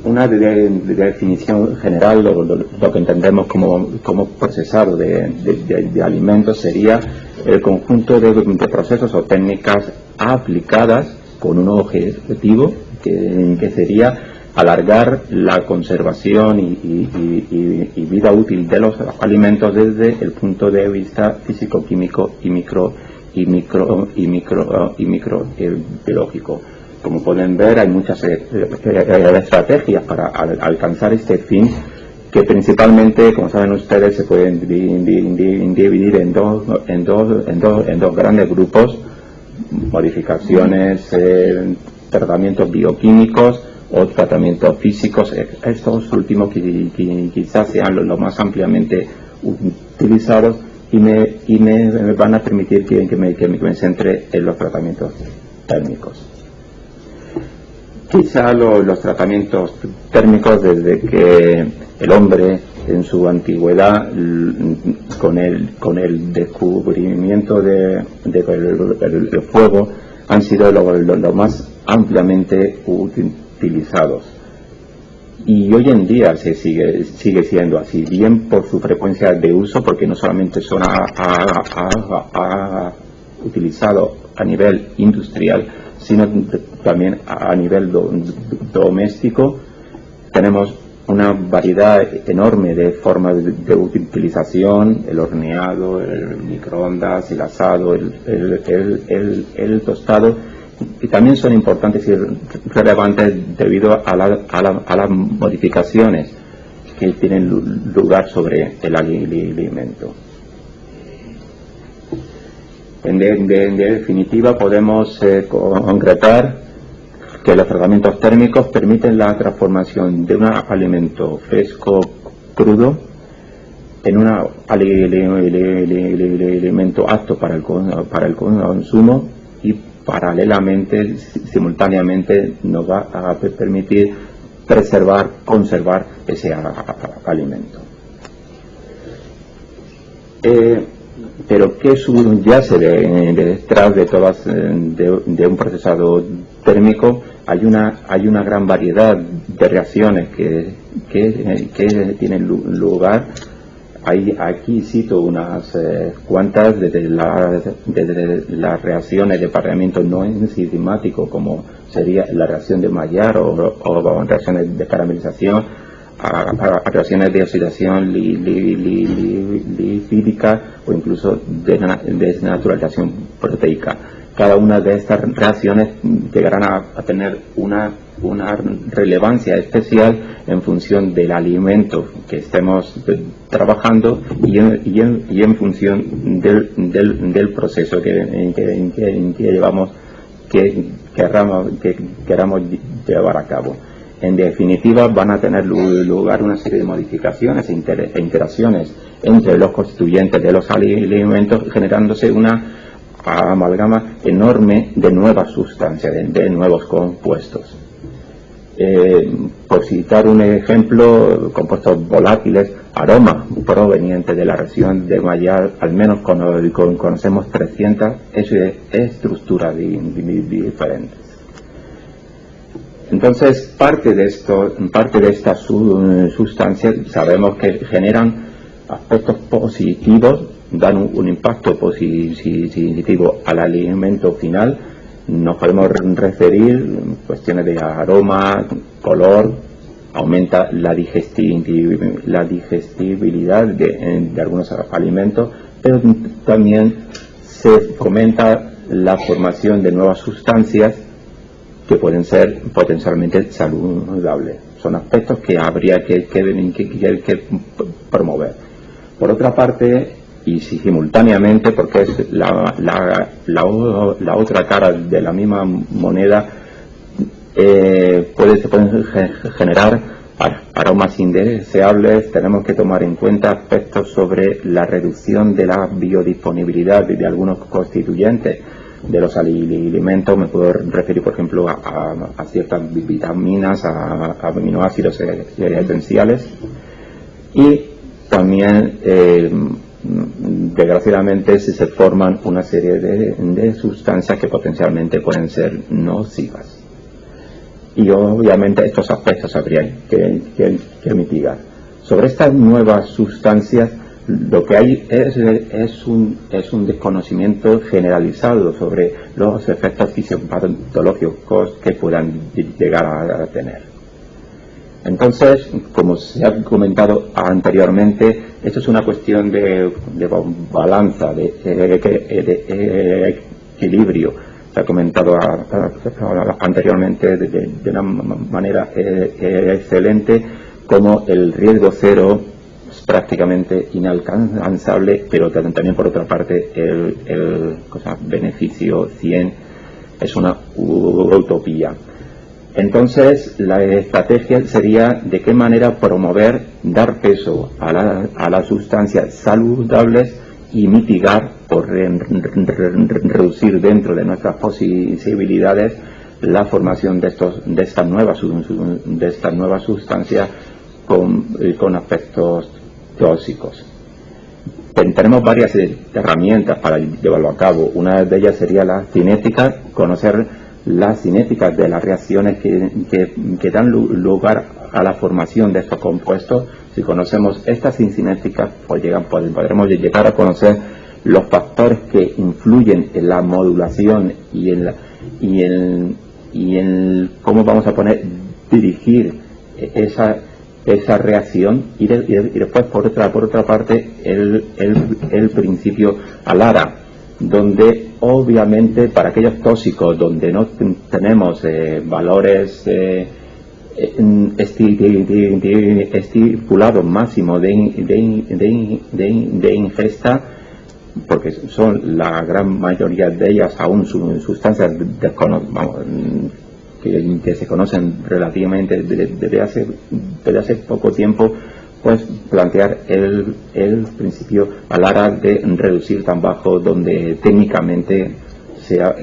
Una definición general, lo que entendemos como procesado de alimentos sería el conjunto de procesos o técnicas aplicadas con un objetivo que sería alargar la conservación y vida útil de los alimentos desde el punto de vista físico-químico y microbiológico. Como pueden ver, hay muchas estrategias para alcanzar este fin, que principalmente, como saben ustedes, se pueden dividir en dos grandes grupos: modificaciones, tratamientos bioquímicos o tratamientos físicos. Estos últimos quizás sean los más ampliamente utilizados y me van a permitir que me centre en los tratamientos térmicos. Quizá los tratamientos térmicos, desde que el hombre en su antigüedad, con el descubrimiento del fuego, han sido los más ampliamente utilizados. Y hoy en día se sigue siendo así, bien por su frecuencia de uso, porque no solamente son utilizados a nivel industrial, sino también a nivel doméstico. Tenemos una variedad enorme de formas de utilización: el horneado, el microondas, el asado, el tostado, y también son importantes y relevantes debido a las modificaciones que tienen lugar sobre el alimento. En definitiva, podemos concretar que los tratamientos térmicos permiten la transformación de un alimento fresco, crudo, en un alimento apto para el consumo, y paralelamente, simultáneamente, nos va a permitir conservar ese alimento. Pero ¿qué subyace detrás de un procesado térmico? Hay una gran variedad de reacciones que tienen lugar. Aquí cito unas cuantas, desde las reacciones de apareamiento no enzimático, como sería la reacción de Maillard, o reacciones de caramelización, a reacciones de oxidación lipídica, o incluso de desnaturalización proteica. Cada una de estas reacciones llegarán a tener una relevancia especial en función del alimento que estemos trabajando y en función del proceso que queramos llevar a cabo. En definitiva, van a tener lugar una serie de modificaciones e interacciones entre los constituyentes de los alimentos, generándose una amalgama enorme de nuevas sustancias, de nuevos compuestos. Por citar un ejemplo, compuestos volátiles, aroma proveniente de la reacción de Maillard, al menos conocemos 300 estructuras diferentes. Entonces, parte de estas sustancias sabemos que generan aspectos positivos, dan un impacto positivo al alimento final. Nos podemos referir a cuestiones de aroma, color, aumenta la digestibilidad de algunos alimentos, pero también se fomenta la formación de nuevas sustancias que pueden ser potencialmente saludables. Son aspectos que habría que promover. Por otra parte, y simultáneamente, porque es la otra cara de la misma moneda, se pueden generar aromas indeseables. Tenemos que tomar en cuenta aspectos sobre la reducción de la biodisponibilidad de algunos constituyentes de los alimentos. Me puedo referir, por ejemplo, a ciertas vitaminas, a aminoácidos esenciales, y también desgraciadamente se forman una serie de sustancias que potencialmente pueden ser nocivas. y obviamente estos aspectos habría que mitigar. Sobre estas nuevas sustancias, lo que hay es un desconocimiento generalizado sobre los efectos fisiopatológicos que puedan llegar a tener. Entonces, como se ha comentado anteriormente, esto es una cuestión de balanza, de equilibrio. Se ha comentado anteriormente de una manera excelente como el riesgo cero es prácticamente inalcanzable, pero también por otra parte el beneficio 100 es una utopía. Entonces, la estrategia sería de qué manera promover, dar peso a las sustancias saludables y mitigar o reducir dentro de nuestras posibilidades la formación de estas nuevas sustancias con aspectos tóxicos. Tenemos varias herramientas para llevarlo a cabo. Una de ellas sería la cinética, conocer las cinéticas de las reacciones que dan lugar a la formación de estos compuestos. Si conocemos estas cinéticas, podremos llegar a conocer los factores que influyen en la modulación y en cómo vamos a dirigir esa reacción, y después por otra parte el principio ALARA, donde obviamente para aquellos tóxicos donde no tenemos valores estipulados máximos de ingesta, porque son la gran mayoría de ellas aún sustancias que se conocen relativamente desde hace poco tiempo, pues plantear el principio ALARA de reducir tan bajo donde técnicamente sea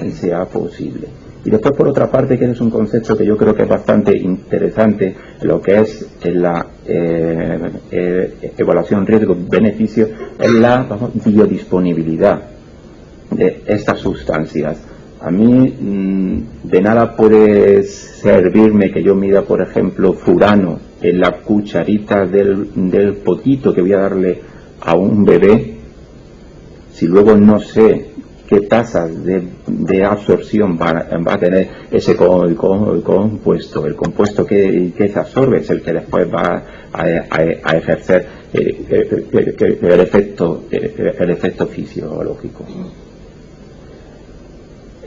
posible. Y después, por otra parte, que es un concepto que yo creo que es bastante interesante, lo que es la evaluación riesgo-beneficio, es la biodisponibilidad de estas sustancias. A mí de nada puede servirme que yo mida, por ejemplo, furano en la cucharita del potito que voy a darle a un bebé, si luego no sé qué tasas de absorción va a tener ese compuesto. El compuesto que se absorbe es el que después va a ejercer el efecto fisiológico.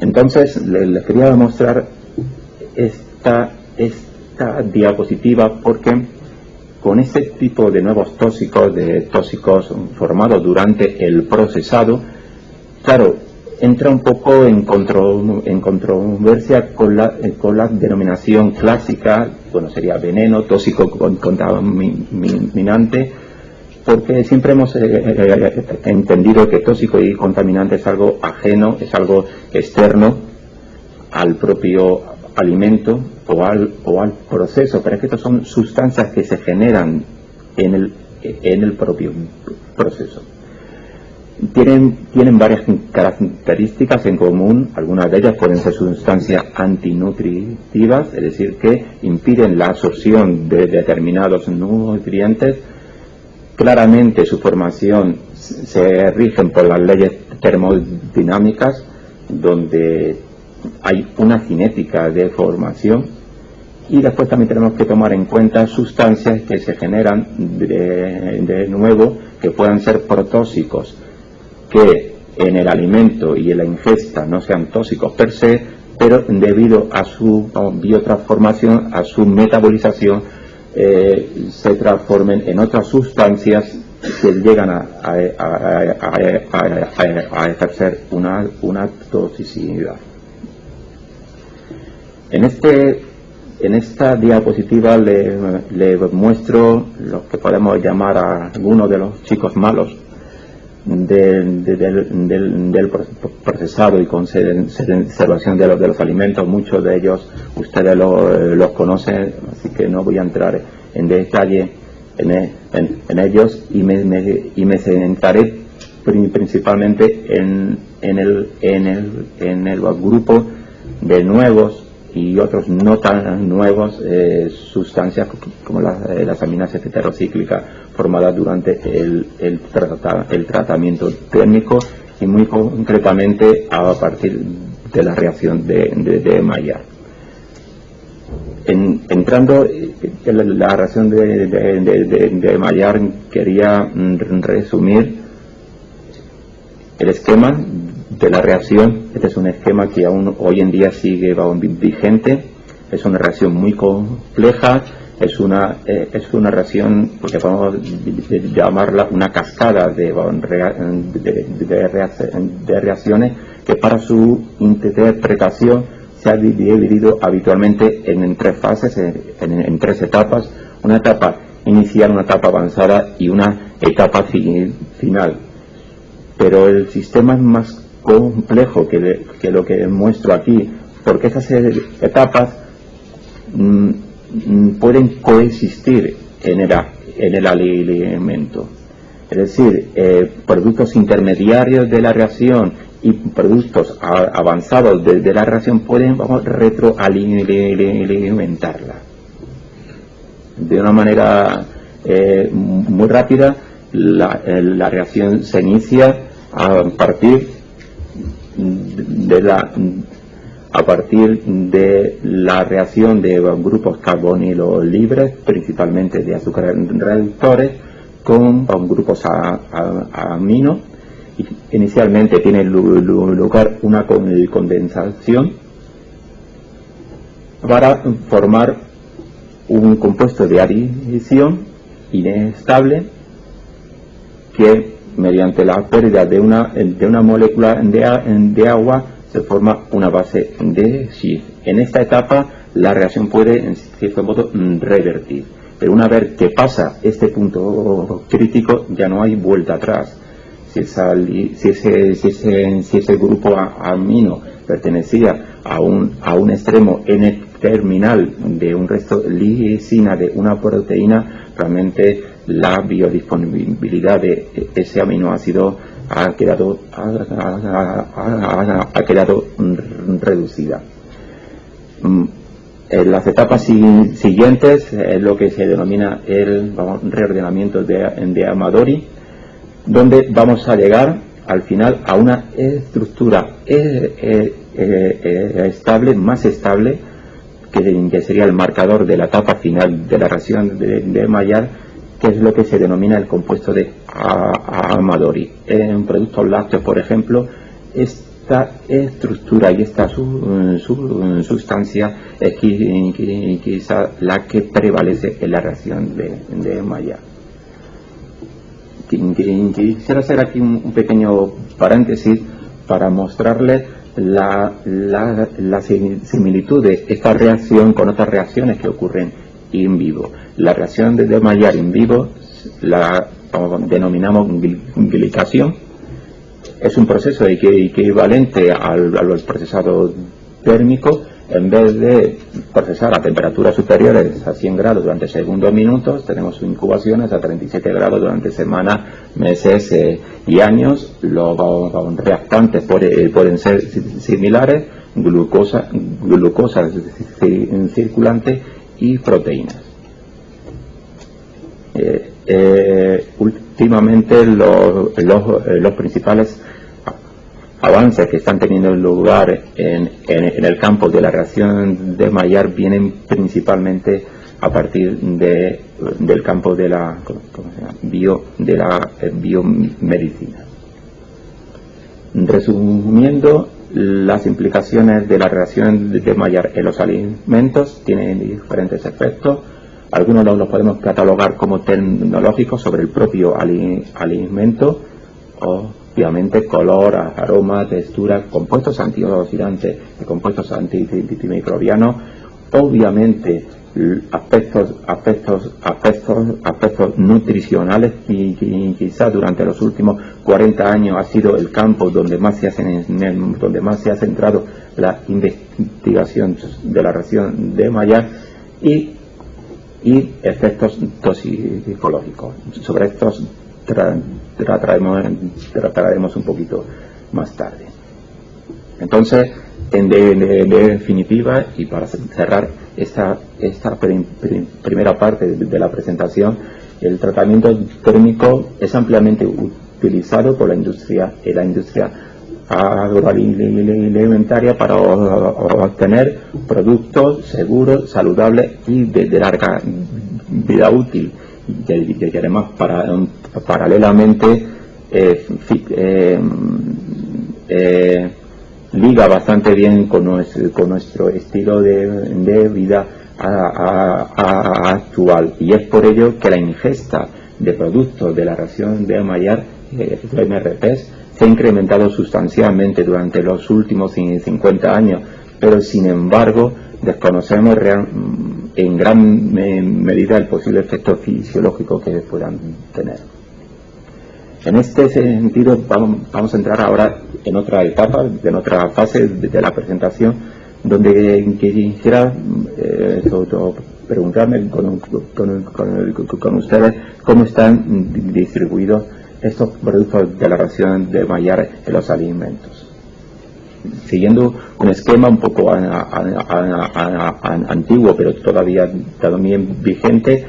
Entonces, les quería mostrar esta diapositiva porque con este tipo de nuevos tóxicos formados durante el procesado, claro, entra un poco en controversia con la denominación clásica, bueno, sería veneno, tóxico contaminante, porque siempre hemos entendido que tóxico y contaminante es algo ajeno, es algo externo al propio alimento o al proceso, pero es que estas son sustancias que se generan en el propio proceso. Tienen varias características en común. Algunas de ellas pueden ser sustancias antinutritivas, es decir, que impiden la absorción de determinados nutrientes. Claramente su formación se rigen por las leyes termodinámicas, donde hay una cinética de formación, y después también tenemos que tomar en cuenta sustancias que se generan de nuevo, que puedan ser protóxicos, que en el alimento y en la ingesta no sean tóxicos per se, pero debido a su biotransformación, a su metabolización, se transformen en otras sustancias que llegan a ejercer una toxicidad. En esta diapositiva le muestro lo que podemos llamar a algunos de los chicos malos del procesado y conservación de los alimentos. Muchos de ellos ustedes los conocen, así que no voy a entrar en detalle en ellos, y me centraré principalmente en el grupo de nuevos y otros no tan nuevos sustancias como las aminas heterocíclicas formadas durante el tratamiento térmico y muy concretamente a partir de la reacción de Maillard. Entrando en la reacción de Maillard, quería resumir el esquema de la reacción. Este es un esquema que aún hoy en día sigue vigente. Es una reacción muy compleja, es una reacción, porque podemos llamarla una cascada de reacciones que para su interpretación se ha dividido habitualmente en tres fases, en tres etapas: una etapa inicial, una etapa avanzada y una etapa final. Pero el sistema es más complejo que lo que muestro aquí, porque esas etapas pueden coexistir en el alimento. Es decir, productos intermediarios de la reacción y productos avanzados de la reacción pueden, retroalimentarla. De una manera muy rápida, la reacción se inicia a partir de la reacción de grupos carbonilo libres, principalmente de azúcares reductores, con grupos amino. Inicialmente tiene lugar una condensación para formar un compuesto de adición inestable que, mediante la pérdida de una molécula de agua, se forma una base de Schiff. En esta etapa la reacción puede, en cierto modo, revertir, pero una vez que pasa este punto crítico ya no hay vuelta atrás. Si ese grupo amino pertenecía a un extremo N-terminal de un resto lisina de una proteína, realmente la biodisponibilidad de ese aminoácido ha quedado reducida. En las etapas siguientes es lo que se denomina el reordenamiento de Amadori, donde vamos a llegar al final a una estructura estable, más estable, que sería el marcador de la etapa final de la reacción de Maillard, que es lo que se denomina el compuesto de Amadori. En productos lácteos, por ejemplo, esta estructura y esta sustancia es quizá la que prevalece en la reacción de Maillard. Quisiera hacer aquí un pequeño paréntesis para mostrarles la similitud de esta reacción con otras reacciones que ocurren in vivo. La reacción de Maillard in vivo la denominamos glicación. Es un proceso equivalente al procesado térmico. En vez de procesar a temperaturas superiores a 100 grados durante segundos minutos, tenemos incubaciones a 37 grados durante semanas, meses y años. Los reactantes pueden ser similares: glucosa circulante y proteínas. Últimamente los principales avances que están teniendo lugar en el campo de la reacción de Maillard vienen principalmente a partir del campo de la biomedicina. Resumiendo, las implicaciones de la reacción de Maillard en los alimentos tienen diferentes efectos. Algunos los podemos catalogar como tecnológicos sobre el propio alimento: obviamente color, aroma, textura, compuestos antioxidantes y compuestos antimicrobianos. Obviamente aspectos nutricionales, y quizás durante los últimos 40 años ha sido el campo donde más se ha centrado la investigación de la reacción de Maillard, y efectos toxicológicos. Sobre estos trataremos un poquito más tarde. Entonces, En definitiva, y para cerrar esta primera parte de la presentación, el tratamiento térmico es ampliamente utilizado por la industria agroalimentaria para obtener productos seguros, saludables y de larga vida útil, y además paralelamente liga bastante bien con nuestro estilo de vida actual, y es por ello que la ingesta de productos de la ración de Mayar, MRPs, se ha incrementado sustancialmente durante los últimos 50 años, pero sin embargo desconocemos en gran medida el posible efecto fisiológico que puedan tener. En este sentido vamos a entrar ahora en otra etapa, en otra fase de la presentación, donde quisiera preguntarme con ustedes cómo están distribuidos estos productos de la ración de Mayar en los alimentos. Siguiendo un esquema un poco antiguo, pero todavía también vigente,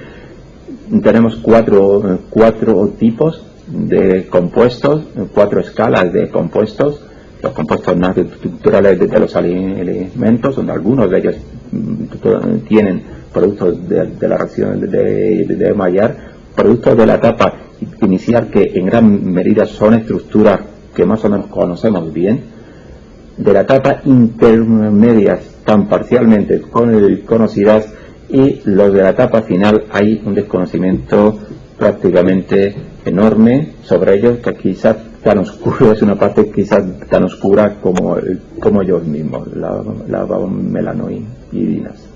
tenemos cuatro tipos de compuestos, 4 escalas de compuestos: los compuestos naturales de los alimentos, donde algunos de ellos tienen productos de la ración de Mayar, productos de la etapa inicial, que en gran medida son estructuras que más o menos conocemos bien, de la etapa intermedia tan parcialmente conocidas, y los de la etapa final hay un desconocimiento prácticamente enorme sobre ellos, que quizás tan oscuro, es una parte quizás tan oscura como ellos mismos, la melanoidinas.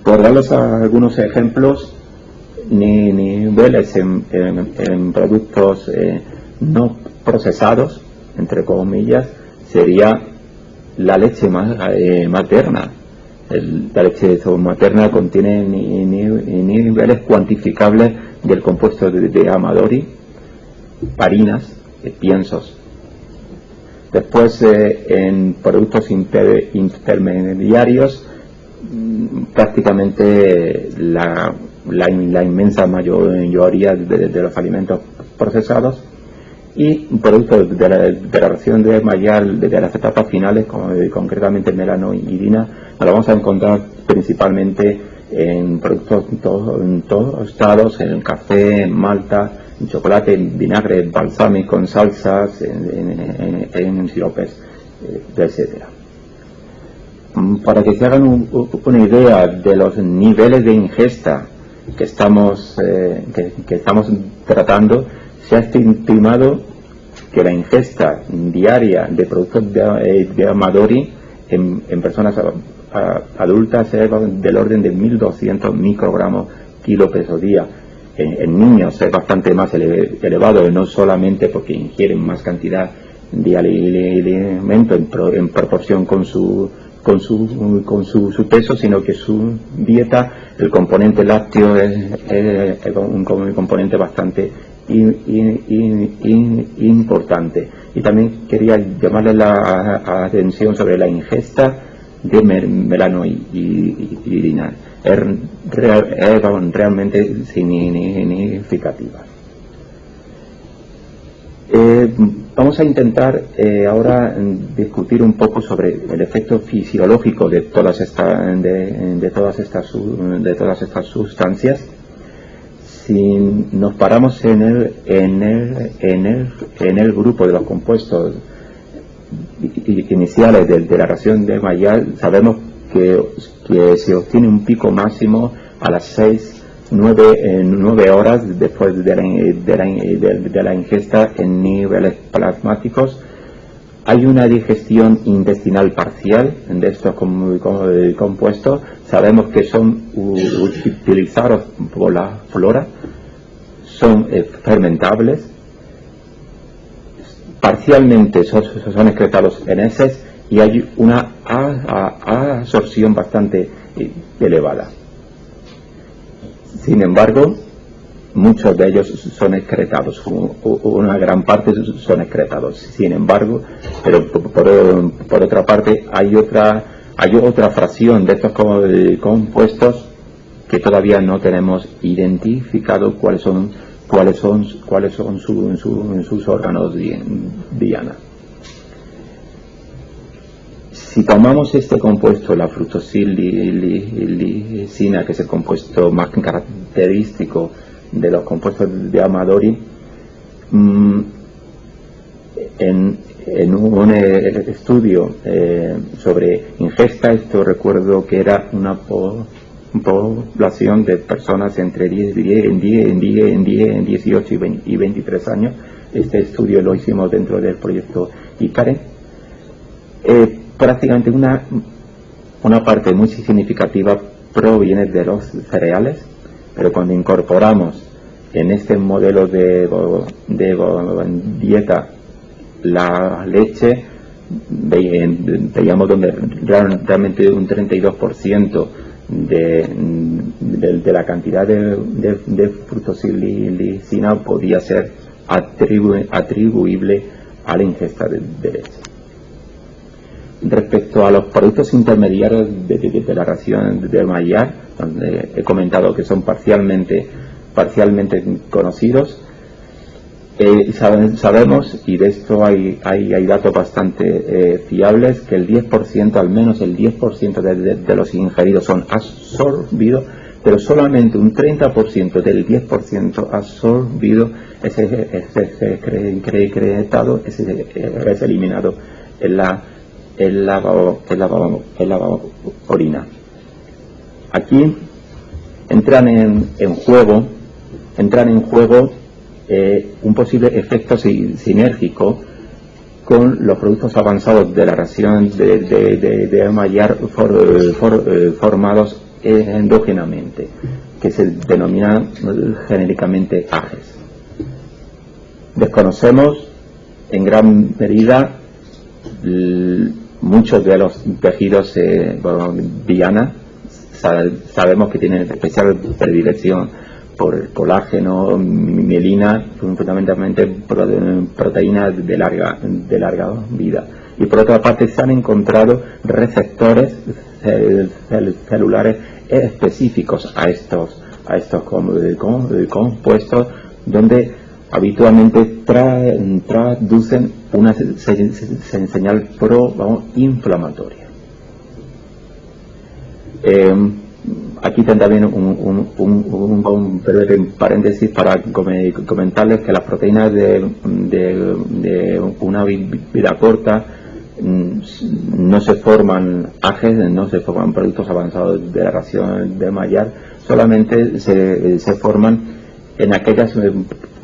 Por darles algunos ejemplos, niveles en productos no procesados, entre comillas, sería la leche materna. La leche materna contiene niveles cuantificables del compuesto de Amadori, harinas, piensos. Después, en productos intermediarios, prácticamente la inmensa mayoría de los alimentos procesados, y productos de la ración de Mayar de las etapas finales, como concretamente melanoidina, lo vamos a encontrar principalmente en productos tostados, en café, en malta, en chocolate, en vinagre, en balsámico, en salsas, en siropes, etcétera. Para que se hagan una idea de los niveles de ingesta que estamos tratando, se ha estimado que la ingesta diaria de productos de Amadori en personas adultas es del orden de 1.200 microgramos kilo-peso día. En niños es bastante más elevado, no solamente porque ingieren más cantidad de alimento en proporción con su peso, sino que su dieta, el componente lácteo es un componente bastante importante. Y también quería llamarle la atención sobre la ingesta de melanoidina. Es realmente significativa. Vamos a intentar ahora discutir un poco sobre el efecto fisiológico de todas estas sustancias. Si nos paramos en el grupo de los compuestos iniciales de la ración de Mayar, sabemos que se obtiene un pico máximo a las 9 horas después de la ingesta en niveles plasmáticos. Hay una digestión intestinal parcial de estos compuestos. Sabemos que son utilizados por la flora, son fermentables, parcialmente son excretados en heces, y hay una absorción bastante elevada. Sin embargo, muchos de ellos son excretados, una gran parte son excretados. Sin embargo, pero por otra parte hay otra fracción de estos compuestos que todavía no tenemos identificado cuáles son sus órganos diana. Si tomamos este compuesto, la fructosillicina, que es el compuesto más característico de los compuestos de Amadori, en un estudio sobre ingesta, esto recuerdo que era una población de personas entre 18 y 23 años. Este estudio lo hicimos dentro del proyecto ICARE. Prácticamente una parte muy significativa proviene de los cereales, pero cuando incorporamos en este modelo de dieta la leche, veíamos donde realmente un 32% de la cantidad de fructosillicina podía ser atribuible a la ingesta de leche. Respecto a los productos intermediarios de la ración de Maillard, donde he comentado que son parcialmente conocidos, sabemos, y de esto hay datos bastante fiables, que el 10%, al menos el 10% de los ingeridos son absorbidos, pero solamente un 30% del 10% absorbido es excretado, es eliminado en la orina. Aquí entran en juego un posible efecto sinérgico con los productos avanzados de la ración de Maillard formados endógenamente, que se denominan genéricamente AGEs. Desconocemos en gran medida muchos de los tejidos diana. Sabemos que tienen especial predilección por el colágeno, mielina, fundamentalmente proteínas de larga vida. Y por otra parte se han encontrado receptores celulares específicos a estos compuestos, donde habitualmente traducen una señal pro-inflamatoria. Aquí también un breve paréntesis para comentarles que las proteínas de una vida corta no se forman AGEs, no se forman productos avanzados de la ración de Maillard, solamente se forman en aquellas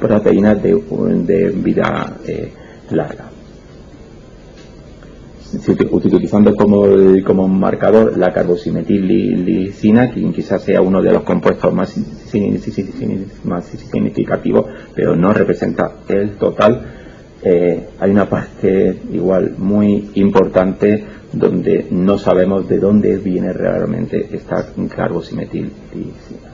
proteínas de vida larga. Utilizando como marcador la carbosimetillicina, que quizás sea uno de los compuestos más significativos, pero no representa el total. Hay una parte igual muy importante donde no sabemos de dónde viene realmente esta carbosimetillicina.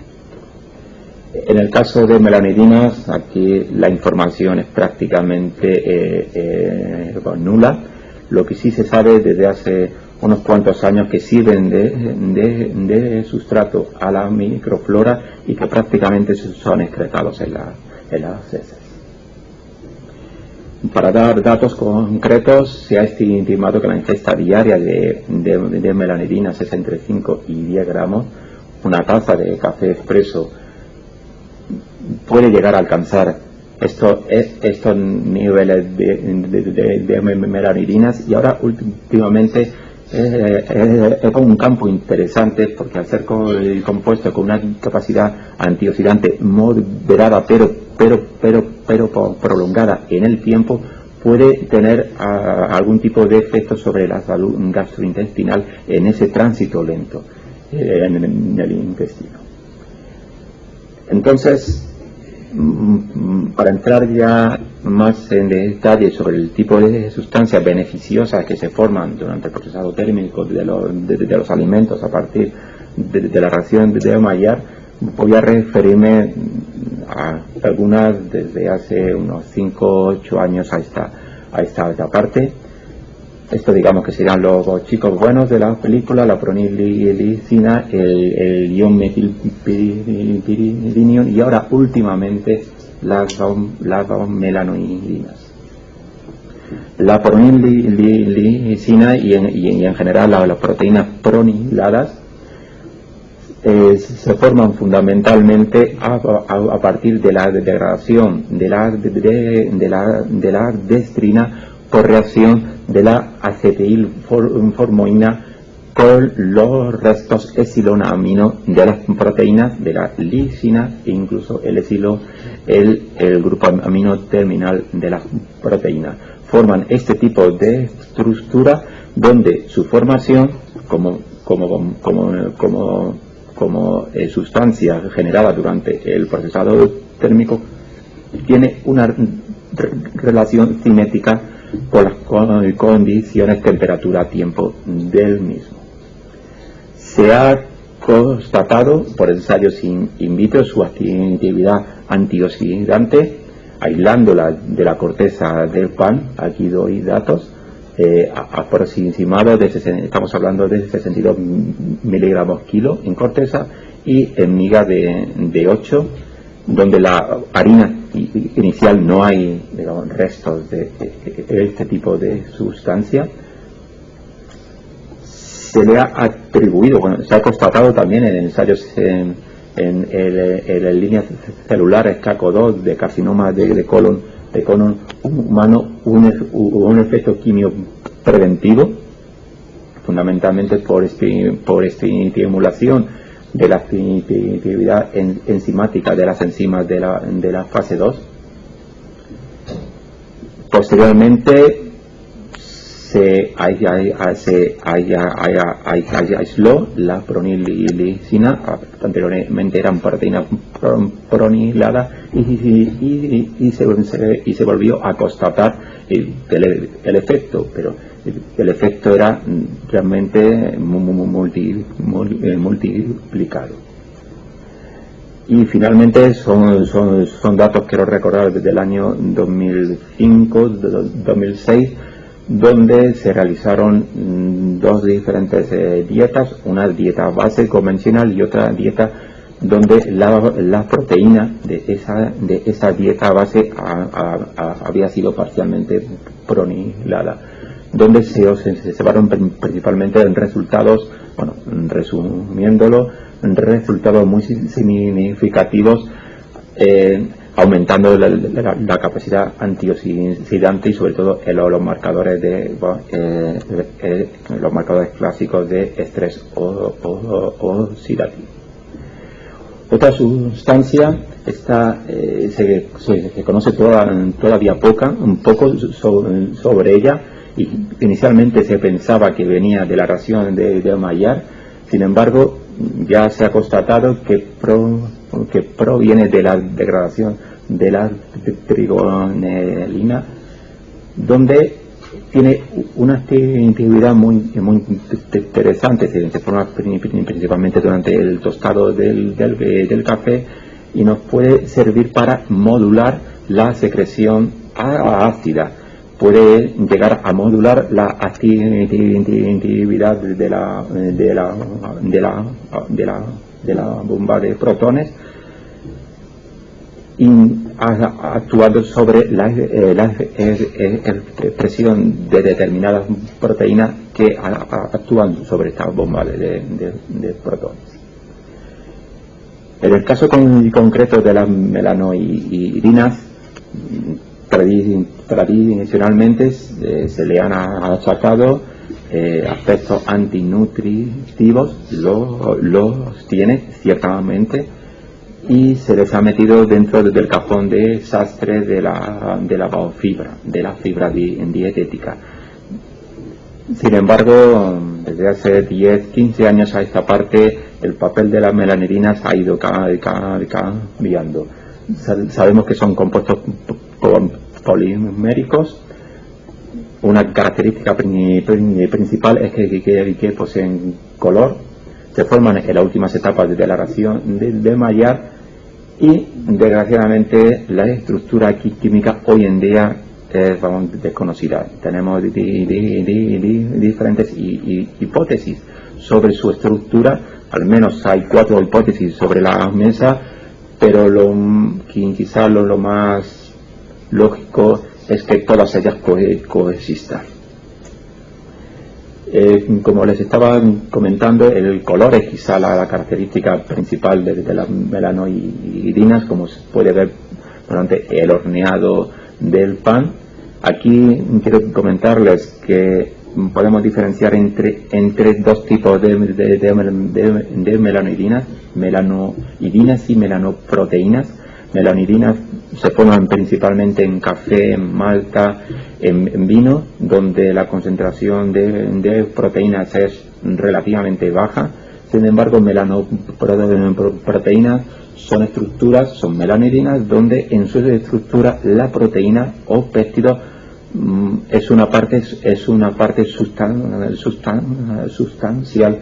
En el caso de melanidinas, aquí la información es prácticamente nula. Lo que sí se sabe desde hace unos cuantos años que sirven de sustrato a la microflora y que prácticamente son excretados en las heces. Para dar datos concretos, se ha estimado que la ingesta diaria de melanidinas es entre 5 y 10 gramos. Una taza de café expreso puede llegar a alcanzar estos niveles de melanidinas, y ahora últimamente es un campo interesante porque al ser compuesto con una capacidad antioxidante moderada pero prolongada en el tiempo, puede tener algún tipo de efecto sobre la salud gastrointestinal en ese tránsito lento en el intestino. Entonces, para entrar ya más en detalle sobre el tipo de sustancias beneficiosas que se forman durante el procesado térmico de los alimentos a partir de la ración de Maillard, voy a referirme algunas desde hace unos 5 o 8 años a esta parte. Esto digamos que serían los chicos buenos de la película, la pronilicina, el ion metilpiridinium y ahora últimamente las melanoidinas. La pronilicina y en general las proteínas proniladas se forman fundamentalmente a partir de la degradación de la destrina por reacción de la acetilformoína con los restos epsilonamino de las proteínas de la lisina e incluso el grupo amino terminal de las proteínas. Forman este tipo de estructura donde su formación como sustancia generada durante el procesado térmico tiene una relación cinética con las condiciones temperatura-tiempo del mismo. Se ha constatado por ensayos in vitro su actividad antioxidante, aislándola de la corteza del pan. Aquí doy datos aproximados, estamos hablando de 62 miligramos kilo en corteza y en miga de 8, donde la harina inicial no hay, digamos, restos de este tipo de sustancia. Se le ha atribuido, se ha constatado también en ensayos en líneas celulares CACO2 de carcinoma de colon humano un efecto quimio preventivo, fundamentalmente por estimulación de la actividad enzimática de las enzimas de la fase 2. Posteriormente se aisló la pronilicina, anteriormente eran proteínas proniladas y se volvió a constatar el efecto, pero el efecto era realmente multiplicado. Y finalmente son datos, quiero recordar, desde el año 2005-2006, donde se realizaron dos diferentes dietas, una dieta base convencional y otra dieta donde la proteína de esa dieta base había sido parcialmente pronilada, donde se observaron principalmente en resultados, bueno, resumiéndolo, resultados muy significativos, aumentando la capacidad antioxidante y sobre todo los marcadores los marcadores clásicos de estrés oxidativo. Otra sustancia se conoce todavía un poco sobre ella, y inicialmente se pensaba que venía de la reacción de Maillard. Sin embargo, ya se ha constatado que proviene de la degradación de la trigonelina, donde tiene una actividad muy interesante. Se forma principalmente durante el tostado del café y nos puede servir para modular la secreción ácida. Puede llegar a modular la actividad de la bomba de protones, actuando sobre la expresión de determinadas proteínas que actúan sobre esta bomba de protones. En el caso concreto de las melanoidinas, tradicionalmente se le han achacado aspectos antinutritivos, los tiene ciertamente, y se les ha metido dentro del cajón de sastre de la fibra dietética. Sin embargo, desde hace 10-15 años a esta parte, el papel de las melanerinas ha ido cambiando. Sabemos que son compuestos poliméricos. Una característica principal es que poseen color, se forman en las últimas etapas de la reacción de Maillard Y desgraciadamente la estructura química hoy en día es desconocida. Tenemos diferentes hipótesis sobre su estructura. Al menos hay 4 hipótesis sobre la mesa, pero quizá lo más lógico es que todas ellas coexistan. Como les estaba comentando, el color es quizá la característica principal de las melanoidinas, como se puede ver durante el horneado del pan. Aquí quiero comentarles que podemos diferenciar entre 2 tipos de melanoidinas, melanoidinas y melanoproteínas. Melanoidinas se forman principalmente en café, en malta, en vino, donde la concentración de proteínas es relativamente baja. Sin embargo, melanoproteínas son melanoidinas, donde en su estructura la proteína o péptido es una parte sustancial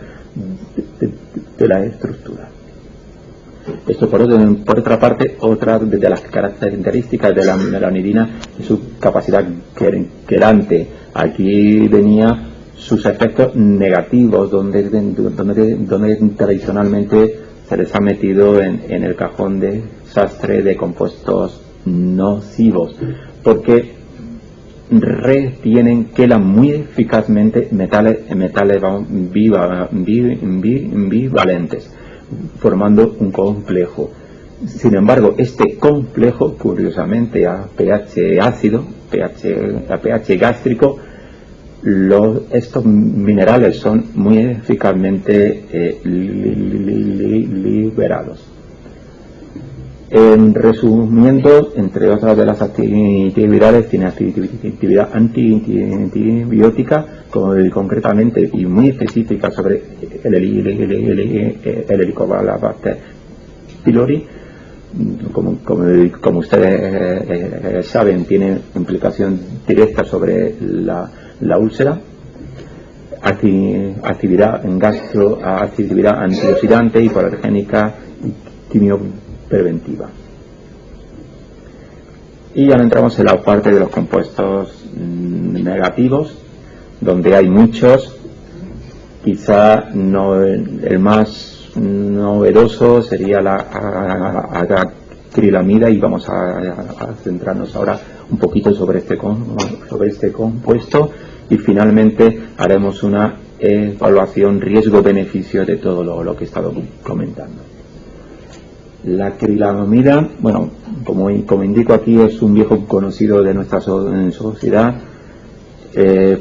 de la estructura. Esto por otra parte, otra de las características de la melanidina es su capacidad quelante. Aquí venía sus efectos negativos, donde tradicionalmente se les ha metido en el cajón de sastre de compuestos nocivos, porque retienen quelan muy eficazmente metales bivalentes, formando un complejo. Sin embargo, este complejo, curiosamente a pH ácido, a pH gástrico, estos minerales son muy eficazmente liberados. Resumiendo, entre otras de las actividades, tiene actividad antibiótica, concretamente y muy específica sobre el Helicobacter pylori. Como ustedes saben, tiene implicación directa sobre la úlcera. Actividad antioxidante, hipoalergénica, quimiopreventiva. Y ahora entramos en la parte de los compuestos negativos, donde hay muchos. Quizá el más novedoso sería la acrilamida, y vamos a centrarnos ahora un poquito sobre este compuesto, y finalmente haremos una evaluación riesgo-beneficio de todo lo que he estado comentando. La acrilamida, bueno, como indico aquí, es un viejo conocido de nuestra sociedad.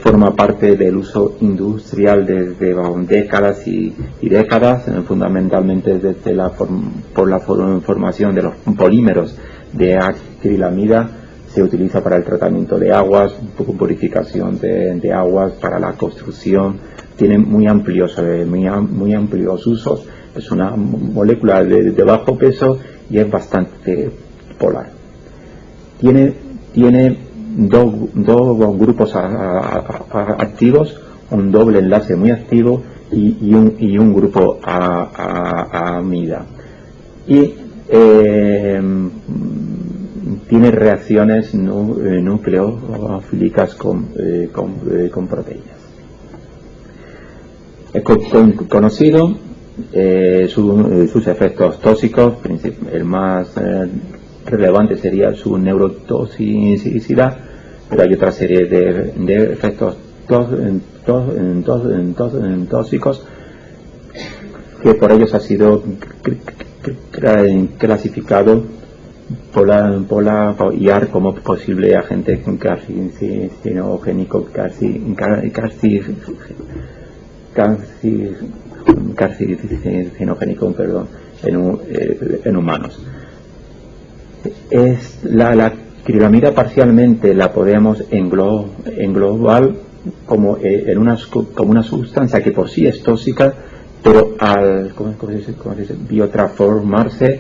Forma parte del uso industrial desde décadas y décadas, fundamentalmente desde por la formación de los polímeros de acrilamida. Se utiliza para el tratamiento de aguas, purificación de aguas, para la construcción. Tiene muy amplios usos. Es una molécula de bajo peso y es bastante polar. Tiene dos grupos activos, un doble enlace muy activo y un grupo amida. Y tiene reacciones nucleofílicas con proteínas. Es conocido sus efectos tóxicos. El más relevante sería su neurotoxicidad, pero hay otra serie de efectos tóxicos que por ellos ha sido clasificado por la IARC como posible agente carcinogénico, carcinogénico, en humanos. La acrilamida parcialmente la podemos englobar como una sustancia que por sí es tóxica, pero al biotransformarse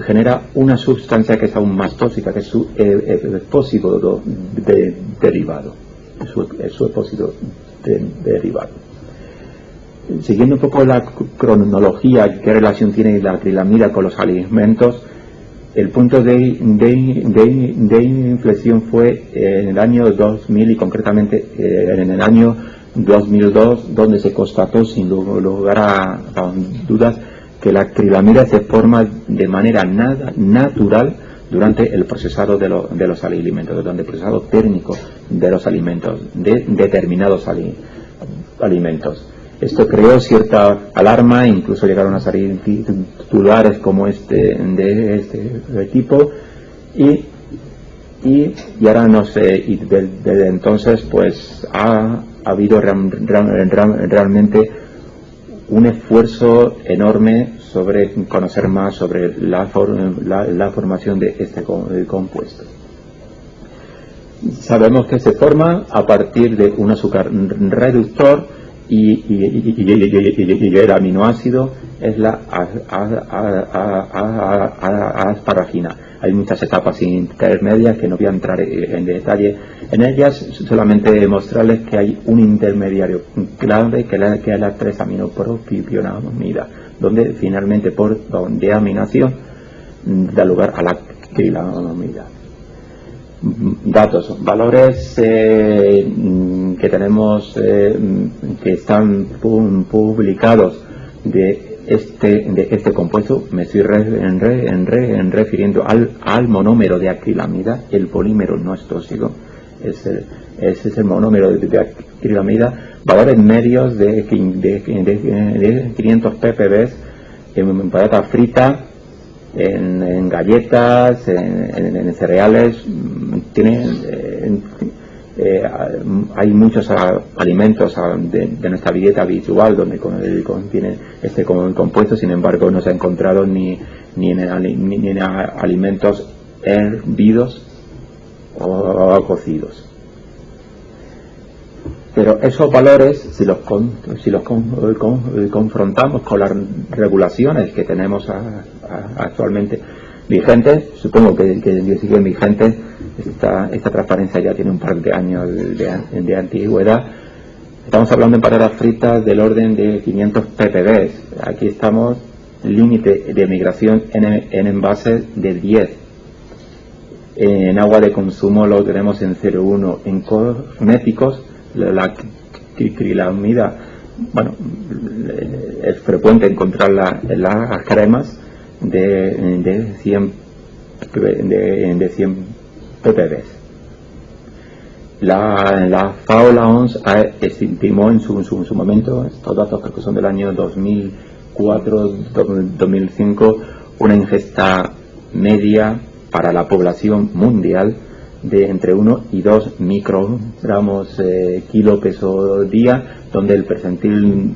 genera una sustancia que es aún más tóxica, que es su epósito derivado. Su epósito derivado. Siguiendo un poco la cronología, qué relación tiene la acrilamida con los alimentos, El punto de inflexión fue en el año 2000 y concretamente en el año 2002, donde se constató sin lugar a dudas que la acrilamida se forma de manera natural durante el procesado de los alimentos, durante el procesado térmico de los alimentos, de determinados alimentos. Esto creó cierta alarma, incluso llegaron a salir titulares como de este tipo, y ahora no sé, y desde entonces pues ha habido realmente un esfuerzo enorme sobre conocer más sobre la formación de este compuesto. Sabemos que se forma a partir de un azúcar reductor y el aminoácido es la asparagina. Hay muchas etapas intermedias que no voy a entrar en detalle en ellas, solamente mostrarles que hay un intermediario clave que es la 3-aminopropionamida, donde finalmente por deaminación da lugar a la acrilamida. Datos, valores que tenemos que están publicados de este compuesto. Me estoy refiriendo al monómero de acrilamida. El polímero no es tóxico, ese es el monómero de acrilamida. Valores medios de 500 ppb en patata frita, en galletas, en cereales. Hay muchos alimentos de nuestra dieta habitual donde contienen este compuesto, sin embargo no se ha encontrado ni en alimentos hervidos o cocidos. Pero esos valores, si los confrontamos con las regulaciones que tenemos actualmente vigentes, supongo que siguen vigentes, esta transparencia ya tiene un par de años de antigüedad. Estamos hablando en patatas fritas del orden de 500 ppb. Aquí estamos, límite de migración en envases de 10. En agua de consumo lo tenemos en 0,1. En cosméticos, la acrilamida, bueno, es frecuente encontrarla en las cremas de 100 ppb. La FAO, la OMS, estimó en su momento, estos datos que son del año 2004-2005, una ingesta media para la población mundial de entre 1 y 2 microgramos kilo peso día, donde el percentil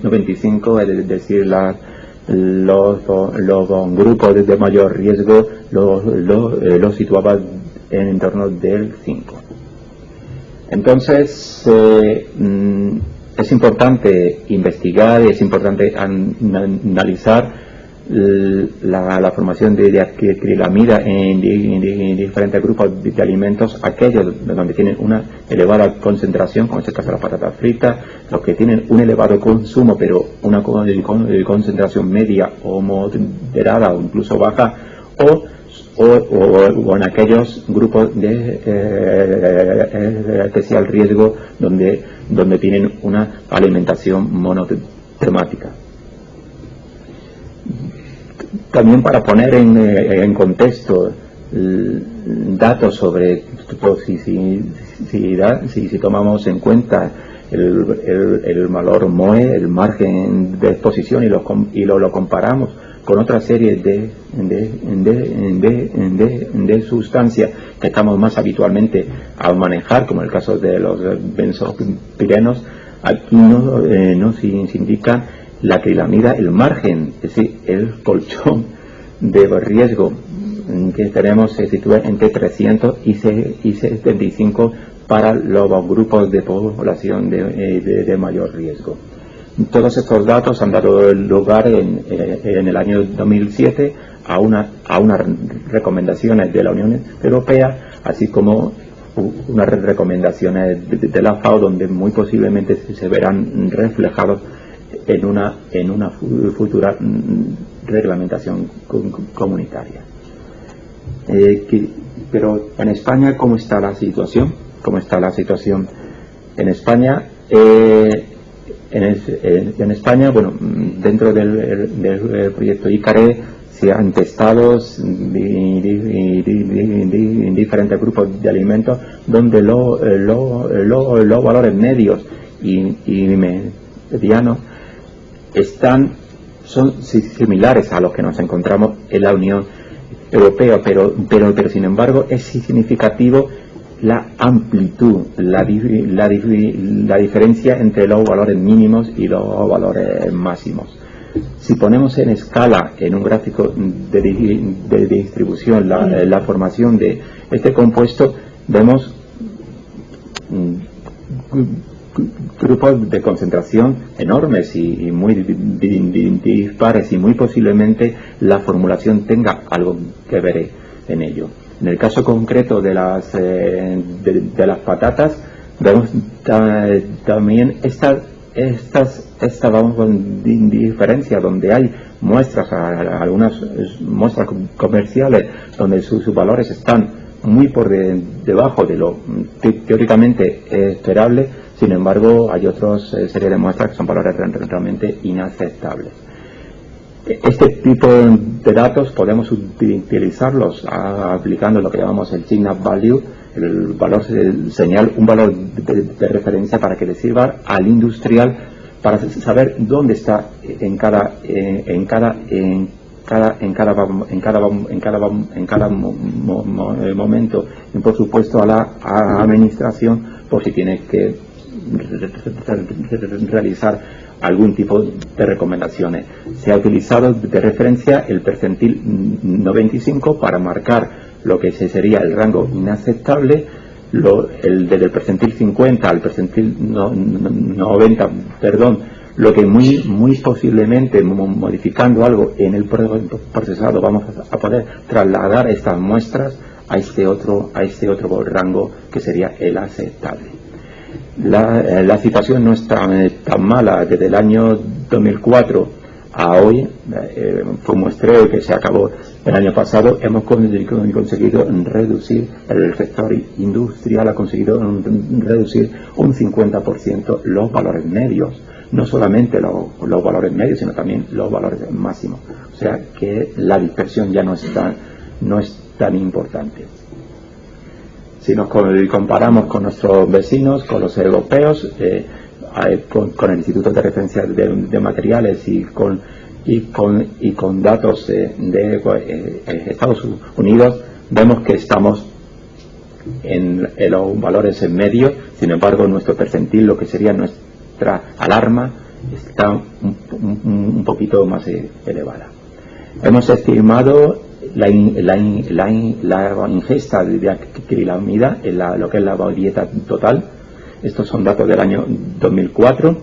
95, es decir, los grupos de mayor riesgo los situaba en torno del 5. Entonces es importante investigar y es importante analizar la formación de acrilamida en diferentes grupos de alimentos, aquellos donde tienen una elevada concentración, como en este caso la patata frita, los que tienen un elevado consumo pero una concentración media o moderada o incluso baja, o en aquellos grupos de especial riesgo donde tienen una alimentación monotemática. También para poner en contexto datos sobre toxicidad, si tomamos en cuenta el valor MOE, el margen de exposición, y lo comparamos con otra serie de sustancias que estamos más habitualmente a manejar, como el caso de los benzopirenos, aquí nos indica la acrilamida, el margen, es decir, el colchón de riesgo que tenemos se sitúa entre 300 y 75 para los grupos de población de mayor riesgo. Todos estos datos han dado lugar en el año 2007 a unas recomendaciones de la Unión Europea, así como unas recomendaciones de la FAO, donde muy posiblemente se verán reflejados en una futura reglamentación comunitaria. Pero en España, ¿cómo está la situación? En España, en España, bueno, dentro del proyecto ICARE se han testado diferentes grupos de alimentos donde los valores medios y medianos son similares a los que nos encontramos en la Unión Europea, pero sin embargo es significativo la amplitud, la diferencia entre los valores mínimos y los valores máximos. Si ponemos en escala, en un gráfico de distribución, la formación de este compuesto, vemos grupos de concentración enormes y muy dispares, y muy posiblemente la formulación tenga algo que ver en ello. En el caso concreto de las patatas, vemos también esta vamos con diferencia, donde hay muestras, algunas muestras comerciales donde sus valores están muy por debajo de lo teóricamente esperable. Sin embargo, hay otras serie de muestras que son valores realmente inaceptables. Este tipo de datos podemos utilizarlos aplicando lo que llamamos el signal value, el valor señal, un valor de referencia para que le sirva al industrial para saber dónde está en cada momento, y por supuesto a la administración, por si tiene que realizar algún tipo de recomendaciones. Se ha utilizado de referencia el percentil 95 para marcar lo que sería el rango inaceptable, desde el percentil 50 al percentil 90, lo que muy posiblemente, modificando algo en el procesado, vamos a poder trasladar estas muestras a este otro rango que sería el aceptable. La situación no es tan mala. Desde el año 2004 a hoy, fue un muestreo que se acabó el año pasado, hemos conseguido reducir, el sector industrial ha conseguido reducir un 50% los valores medios, no solamente los valores medios, sino también los valores máximos. O sea que la dispersión ya no es tan importante. Si nos comparamos con nuestros vecinos, con los europeos, con el Instituto de Referencia de Materiales y con datos de Estados Unidos, vemos que estamos en los valores en medio. Sin embargo, nuestro percentil, lo que sería nuestra alarma, está un poquito más elevada. Hemos estimado la ingesta de acrilamida en lo que es la dieta total. Estos son datos del año 2004,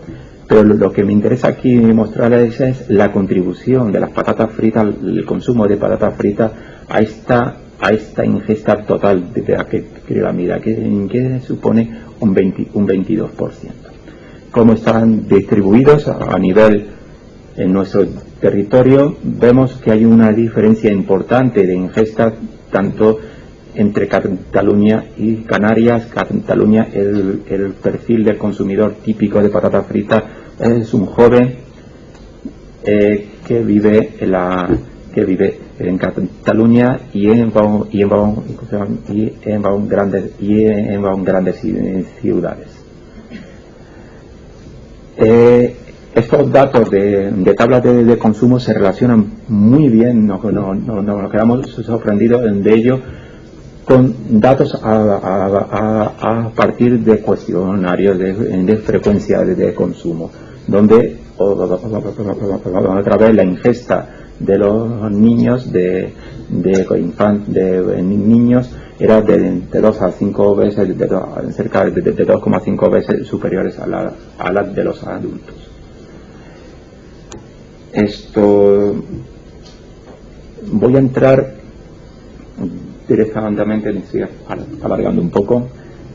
pero lo que me interesa aquí mostrarles es la contribución de las patatas fritas, el consumo de patatas fritas a esta ingesta total de acrilamida, que supone un 22%. ¿Cómo están distribuidos a nivel en nuestro territorio? Vemos que hay una diferencia importante de ingesta tanto entre Cataluña y Canarias. Cataluña, el perfil del consumidor típico de patatas fritas es un joven que vive en Cataluña y en grandes ciudades. Estos datos de tablas de consumo se relacionan muy bien, nos quedamos sorprendidos de ello, con datos a partir de cuestionarios de frecuencia de consumo, donde otra vez la ingesta de los niños, de niños, era de 2 a 5 veces, cerca de 2,5 veces superiores a la de los adultos. Voy a entrar directamente, estoy alargando un poco, voy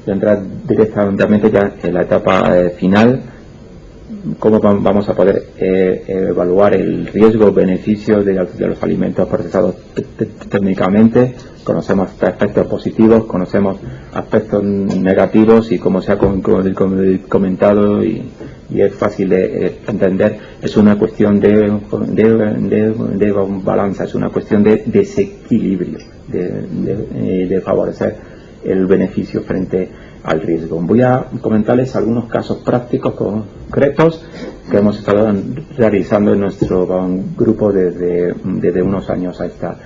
a entrar directamente ya en la etapa final, ¿Cómo vamos a poder evaluar el riesgo-beneficio de los alimentos procesados técnicamente? Conocemos aspectos positivos, conocemos aspectos negativos y como se ha comentado y es fácil de entender, es una cuestión de balanza, es una cuestión de desequilibrio, de favorecer el beneficio frente al riesgo. Voy a comentarles algunos casos prácticos concretos que hemos estado realizando en nuestro grupo desde unos años a esta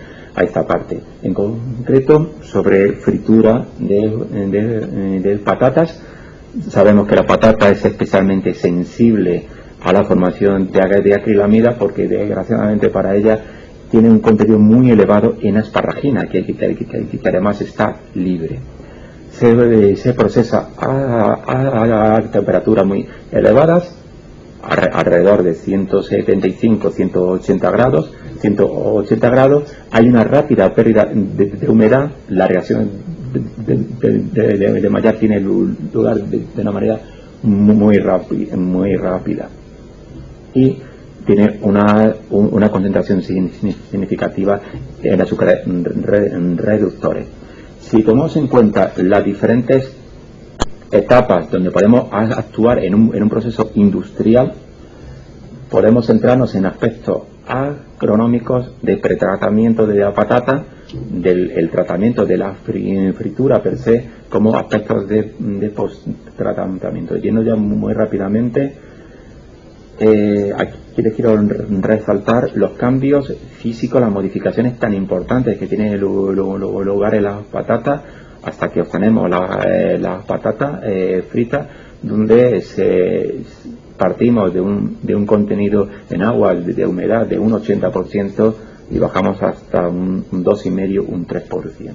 parte. En concreto, sobre fritura de patatas. Sabemos que la patata es especialmente sensible a la formación de acrilamida porque desgraciadamente para ella tiene un contenido muy elevado en asparragina, que además está libre. Se procesa a temperaturas muy elevadas, alrededor de 175-180 grados. Hay una rápida pérdida de humedad. La reacción de Maillard tiene lugar de una manera muy rápida y tiene una concentración significativa en azúcares reductores. Si tomamos en cuenta las diferentes etapas donde podemos actuar en un proceso industrial, podemos centrarnos en aspectos agronómicos de pretratamiento de la patata, del tratamiento de la fritura per se, como aspectos de post-tratamiento. Yendo ya muy rápidamente, aquí les quiero resaltar los cambios físicos, las modificaciones tan importantes que tienen lugar en las patatas hasta que obtenemos las patatas fritas, donde partimos de un contenido en agua de humedad de un 80% y bajamos hasta un 2,5%, un 3%.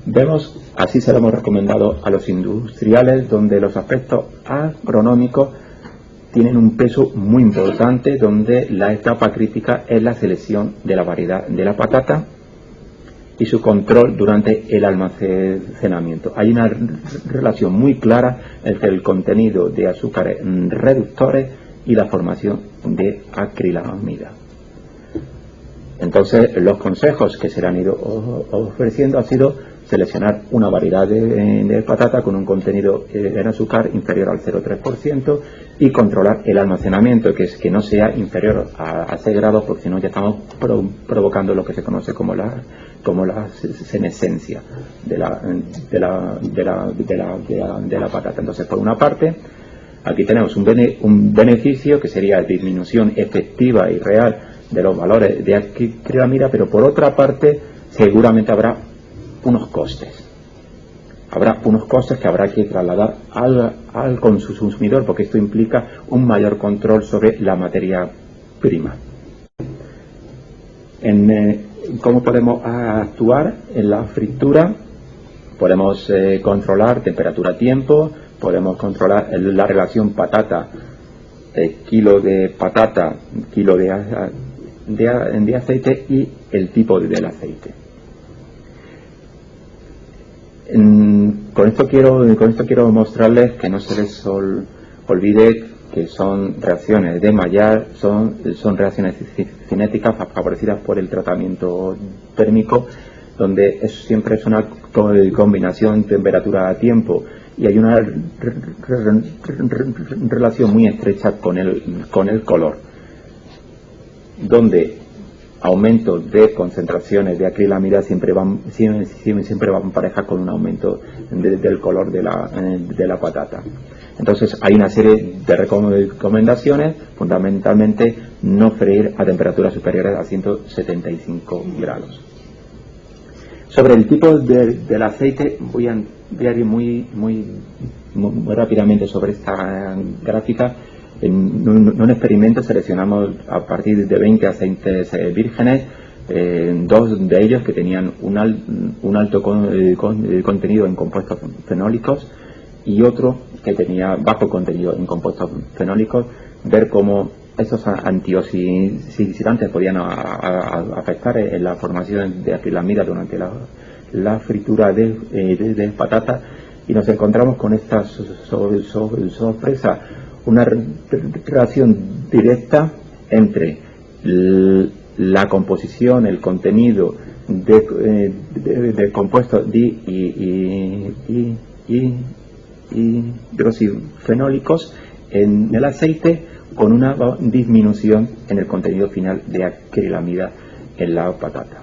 Vemos, así se lo hemos recomendado a los industriales, donde los aspectos agronómicos tienen un peso muy importante, donde la etapa crítica es la selección de la variedad de la patata y su control durante el almacenamiento. Hay una relación muy clara entre el contenido de azúcares reductores y la formación de acrilamida. Entonces, los consejos que se le han ido ofreciendo ha sido seleccionar una variedad de patata con un contenido en azúcar inferior al 0,3% y controlar el almacenamiento, que es que no sea inferior a 6 grados, porque si no ya estamos provocando lo que se conoce como la senescencia de la patata. Entonces, por una parte, aquí tenemos un beneficio que sería disminución efectiva y real de los valores de acrilamida, pero por otra parte seguramente habrá unos costes. Habrá unos costes que habrá que trasladar al consumidor, porque esto implica un mayor control sobre la materia prima. ¿Cómo podemos actuar en la fritura? Podemos controlar temperatura-tiempo, podemos controlar la relación patata, kilo de patata, kilo de aceite y el tipo del aceite. Con esto quiero mostrarles que no se les olvide que son reacciones de Maillard, son reacciones cinéticas favorecidas por el tratamiento térmico, donde siempre es una combinación temperatura-tiempo y hay una relación muy estrecha con el color, donde aumentos de concentraciones de acrilamida siempre van pareja con un aumento del color de la patata. Entonces hay una serie de recomendaciones, fundamentalmente no freír a temperaturas superiores a 175 grados. Sobre el tipo del aceite voy a ir muy rápidamente sobre esta gráfica. En un experimento seleccionamos a partir de 20 aceites vírgenes, dos de ellos que tenían un alto contenido en compuestos fenólicos y otro que tenía bajo contenido en compuestos fenólicos, ver cómo esos antioxidantes podían afectar en la formación de acrilamida durante la fritura de patata, y nos encontramos con esta sorpresa. una relación directa entre la composición, el contenido de compuestos hidroxifenólicos en el aceite, con una disminución en el contenido final de acrilamida en la patata.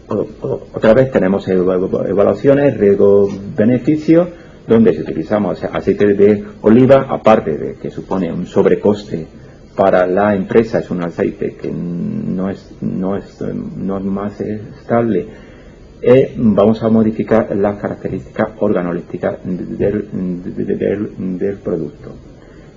Otra vez tenemos evaluaciones riesgo-beneficio, donde si utilizamos aceite de oliva, aparte de que supone un sobrecoste para la empresa, es un aceite que no es más estable, vamos a modificar las características organolépticas del producto.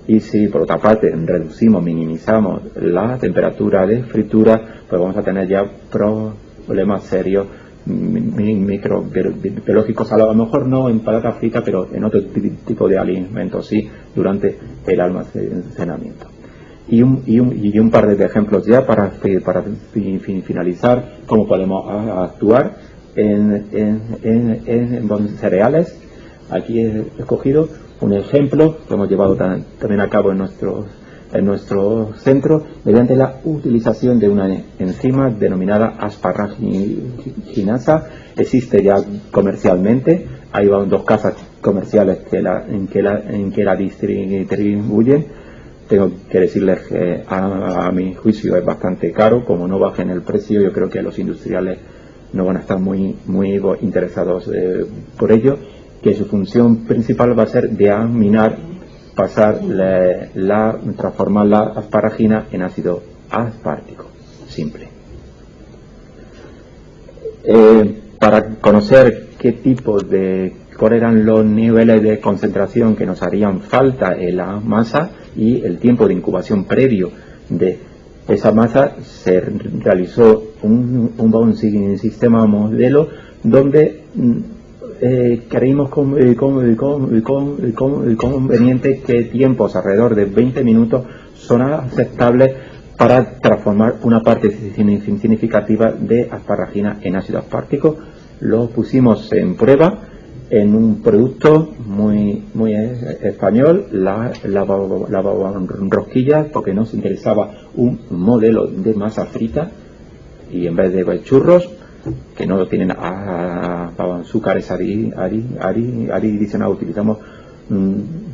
Y si por otra parte minimizamos la temperatura de fritura, pues vamos a tener ya problemas serios microbiológicos, a lo mejor no en patata frita, pero en otro tipo de alimentos sí, durante el almacenamiento. Y un par de ejemplos ya para finalizar cómo podemos actuar en cereales. Aquí he escogido un ejemplo que hemos llevado también a cabo en nuestro centro, mediante la utilización de una enzima denominada asparraginasa. Existe ya comercialmente, hay dos casas comerciales en que la distribuyen. Tengo que decirles que a mi juicio es bastante caro. Como no bajen el precio, yo creo que los industriales no van a estar muy interesados por ello, que su función principal va a ser de aminar, transformar la asparagina en ácido aspartico simple. Para conocer cuáles eran los niveles de concentración que nos harían falta en la masa y el tiempo de incubación previo de esa masa, se realizó un sistema modelo donde creímos conveniente que tiempos alrededor de 20 minutos son aceptables para transformar una parte significativa de asparagina en ácido aspartico. Lo pusimos en prueba en un producto muy español, la rosquilla, porque nos interesaba un modelo de masa frita, y en vez de churros que no tienen azúcares adicionados, utilizamos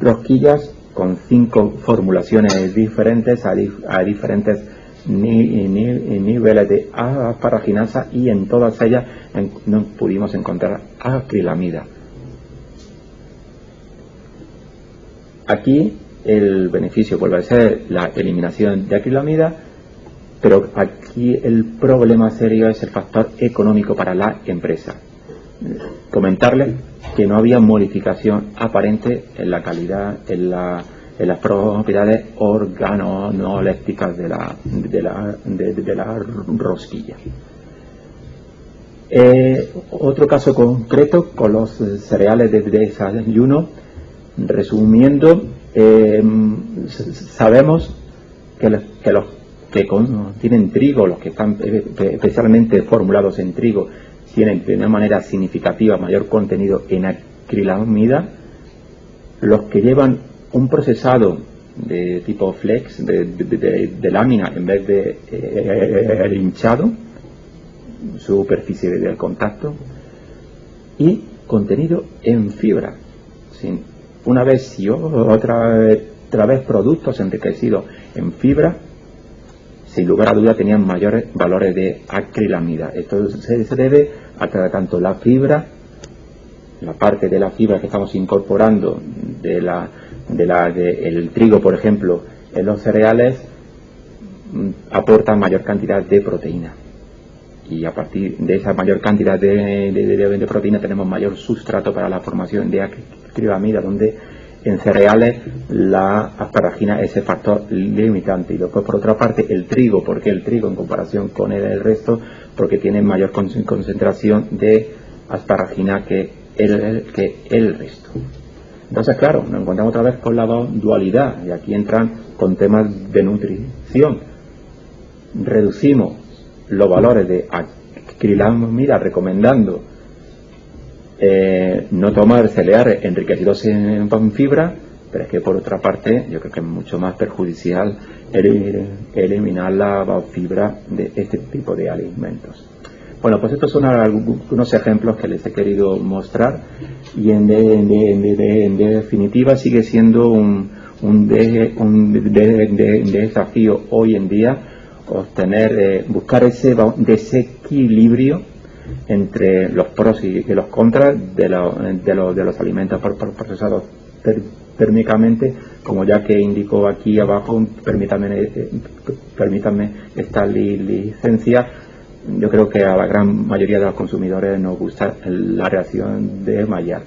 rosquillas con 5 formulaciones diferentes a diferentes niveles de asparraginasa, y en todas ellas no pudimos encontrar acrilamida. Aquí el beneficio vuelve a ser la eliminación de acrilamida, pero aquí el problema serio es el factor económico para la empresa. Comentarles que no había modificación aparente en la calidad, en las propiedades organolépticas de la rosquilla. Otro caso concreto con los cereales de desayuno. Resumiendo, sabemos que los que tienen trigo, los que están especialmente formulados en trigo, tienen de una manera significativa mayor contenido en acrilamida. Los que llevan un procesado de tipo flex, de lámina, en vez de el hinchado, superficie del contacto, y contenido en fibra. Una vez y otra vez productos enriquecidos en fibra, sin lugar a duda tenían mayores valores de acrilamida. Esto se debe a que tanto la fibra, la parte de la fibra que estamos incorporando del trigo, por ejemplo, en los cereales, aportan mayor cantidad de proteína. Y a partir de esa mayor cantidad de proteína tenemos mayor sustrato para la formación de acrilamida, donde en cereales la asparagina es el factor limitante. Y después, por otra parte, el trigo. ¿Por qué el trigo en comparación con el resto? Porque tiene mayor concentración de asparagina que el resto. Entonces, claro, nos encontramos otra vez con la dualidad, y aquí entran con temas de nutrición. Reducimos los valores de acrilamida recomendando no tomar cereales enriquecidos en fibra, Pero es que por otra parte yo creo que es mucho más perjudicial eliminar la fibra de este tipo de alimentos. Bueno, pues estos son algunos ejemplos que les he querido mostrar, y en definitiva sigue siendo un desafío hoy en día buscar ese desequilibrio entre los pros y los contras de los alimentos procesados térmicamente, como ya que indicó aquí abajo. Permítanme esta licencia. Yo creo que a la gran mayoría de los consumidores nos gusta la reacción de Maillard,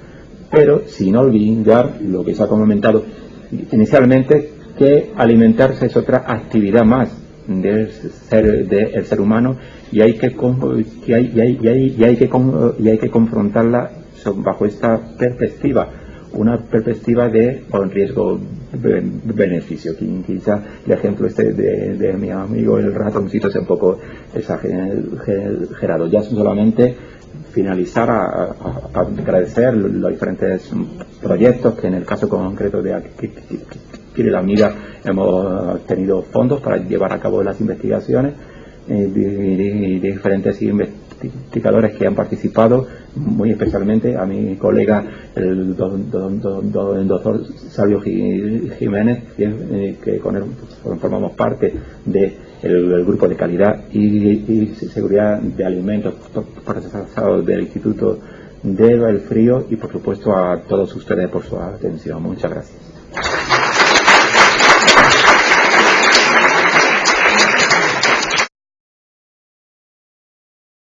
pero sin olvidar lo que se ha comentado inicialmente, que alimentarse es otra actividad más del ser humano, y hay que confrontarla bajo esta perspectiva, una perspectiva con riesgo-beneficio. Quizá el ejemplo de mi amigo el ratoncito es un poco exagerado. Ya solamente finalizar a agradecer los diferentes proyectos que en el caso concreto de la Amiga hemos tenido fondos para llevar a cabo las investigaciones, y diferentes investigadores que han participado, muy especialmente a mi colega el doctor Salvio Jiménez, que con él formamos parte del grupo de calidad y seguridad de alimentos procesados del Instituto de El Frío, y por supuesto a todos ustedes por su atención. Muchas gracias.